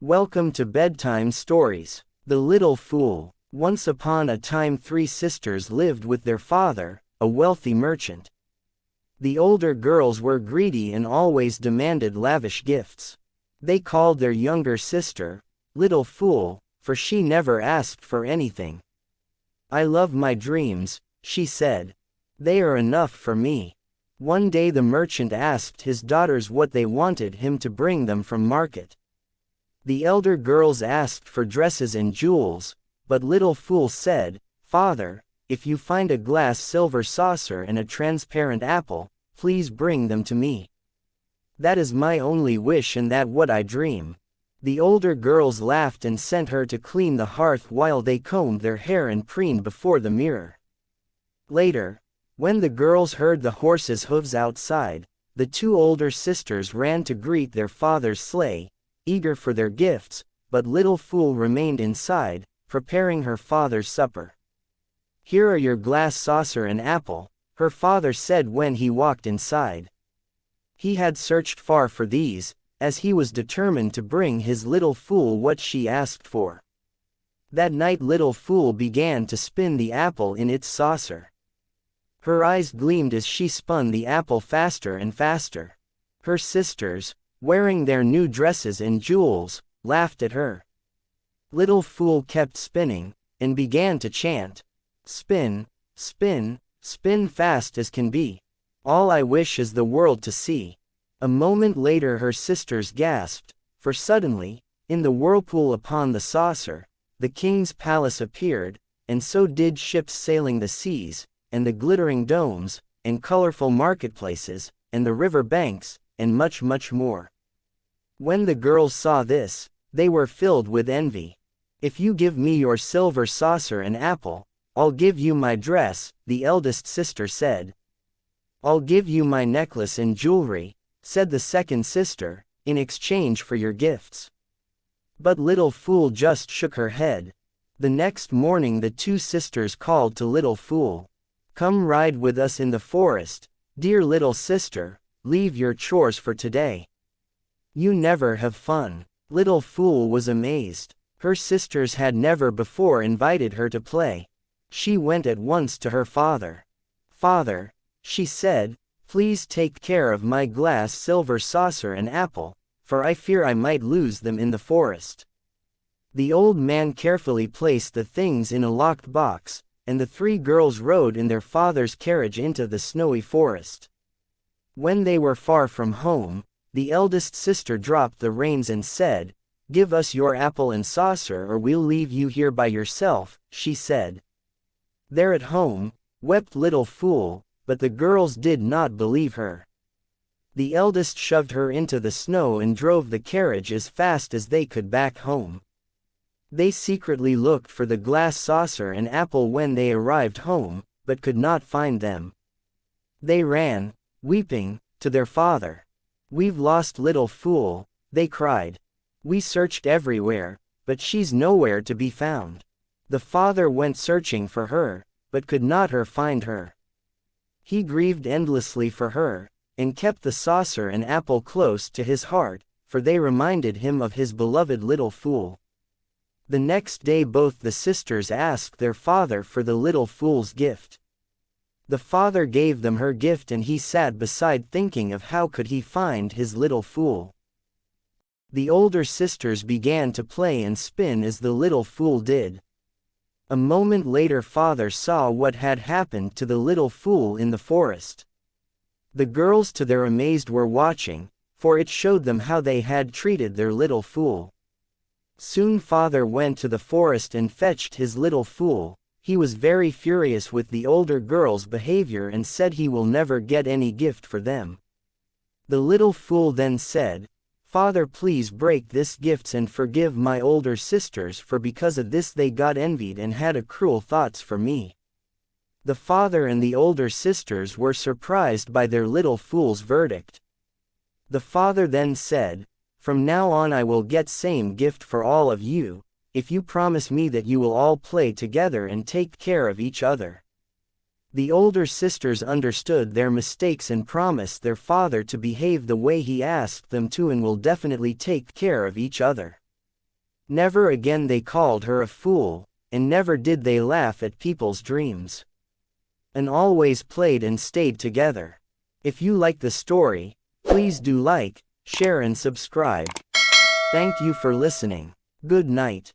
Welcome to Bedtime Stories. The Little Fool. Once upon a time 3 sisters lived with their father, a wealthy merchant. The older girls were greedy and always demanded lavish gifts. They called their younger sister, Little Fool, for she never asked for anything. "I love my dreams," she said. "They are enough for me." One day the merchant asked his daughters what they wanted him to bring them from market. The elder girls asked for dresses and jewels, but Little Fool said, "Father, if you find a glass silver saucer and a transparent apple, please bring them to me. That is my only wish and that what I dream." The older girls laughed and sent her to clean the hearth while they combed their hair and preened before the mirror. Later, when the girls heard the horses' hooves outside, the 2 older sisters ran to greet their father's sleigh, eager for their gifts, but Little Fool remained inside, preparing her father's supper. "Here are your glass saucer and apple," her father said when he walked inside. He had searched far for these, as he was determined to bring his Little Fool what she asked for. That night Little Fool began to spin the apple in its saucer. Her eyes gleamed as she spun the apple faster and faster. Her sisters, wearing their new dresses and jewels, laughed at her. Little Fool kept spinning, and began to chant, "Spin, spin, spin fast as can be. All I wish is the world to see." A moment later her sisters gasped, for suddenly, in the whirlpool upon the saucer, the king's palace appeared, and so did ships sailing the seas, and the glittering domes, and colorful marketplaces, and the river banks, and much, much more. When the girls saw this, they were filled with envy. "If you give me your silver saucer and apple, I'll give you my dress," the eldest sister said. "I'll give you my necklace and jewelry," said the second sister, "in exchange for your gifts." But Little Fool just shook her head. The next morning the 2 sisters called to Little Fool, "Come ride with us in the forest, dear little sister, leave your chores for today. You never have fun." Little Fool was amazed. Her sisters had never before invited her to play. She went at once to her father. "Father," she said, "please take care of my glass silver saucer and apple, for I fear I might lose them in the forest." The old man carefully placed the things in a locked box, and the 3 girls rode in their father's carriage into the snowy forest. When they were far from home, the eldest sister dropped the reins and said, "Give us your apple and saucer or we'll leave you here by yourself," she said. "They're at home," wept Little Fool, but the girls did not believe her. The eldest shoved her into the snow and drove the carriage as fast as they could back home. They secretly looked for the glass saucer and apple when they arrived home, but could not find them. They ran, weeping, to their father. "We've lost Little Fool," they cried. "We searched everywhere, but she's nowhere to be found." The father went searching for her, but could not find her. He grieved endlessly for her, and kept the saucer and apple close to his heart, for they reminded him of his beloved Little Fool. The next day both the sisters asked their father for the Little Fool's gift. The father gave them her gift and he sat beside thinking of how could he find his Little Fool. The older sisters began to play and spin as the Little Fool did. A moment later father saw what had happened to the Little Fool in the forest. The girls to their amazed were watching, for it showed them how they had treated their Little Fool. Soon father went to the forest and fetched his Little Fool. He was very furious with the older girls' behavior and said he will never get any gift for them. The Little Fool then said, "Father, please break this gifts and forgive my older sisters, for because of this they got envied and had a cruel thoughts for me." The father and the older sisters were surprised by their Little Fool's verdict. The father then said, "From now on I will get same gift for all of you, if you promise me that you will all play together and take care of each other." The older sisters understood their mistakes and promised their father to behave the way he asked them to and will definitely take care of each other. Never again they called her a fool, and never did they laugh at people's dreams. And always played and stayed together. If you like the story, please do like, share and subscribe. Thank you for listening. Good night.